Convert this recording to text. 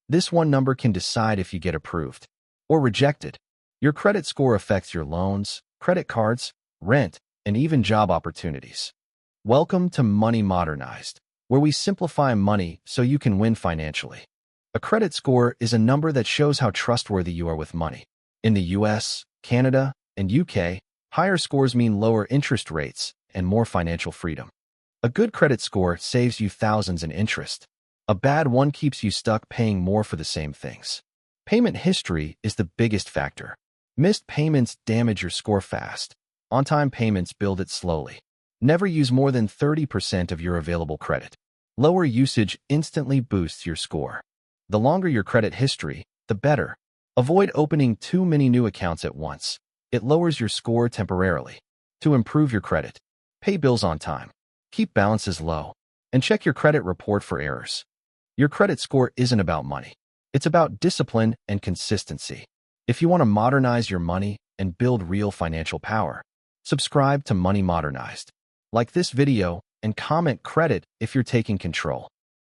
This one number can decide if you get approved or rejected. Your credit score affects your loans, credit cards, rent, and even job opportunities. Welcome to Money Modernized, where we simplify money so you can win financially. A credit score is a number that shows how trustworthy you are with money. In the US, Canada, and UK, higher scores mean lower interest rates and more financial freedom. A good credit score saves you thousands in interest. A bad one keeps you stuck paying more for the same things. Payment history is the biggest factor. Missed payments damage your score fast. On-time payments build it slowly. Never use more than 30% of your available credit. Lower usage instantly boosts your score. The longer your credit history, the better. Avoid opening too many new accounts at once. It lowers your score temporarily. To improve your credit, pay bills on time. Keep balances low. And check your credit report for errors. Your credit score isn't about money. It's about discipline and consistency. If you want to modernize your money and build real financial power, subscribe to Money Modernized. Like this video and comment credit if you're taking control.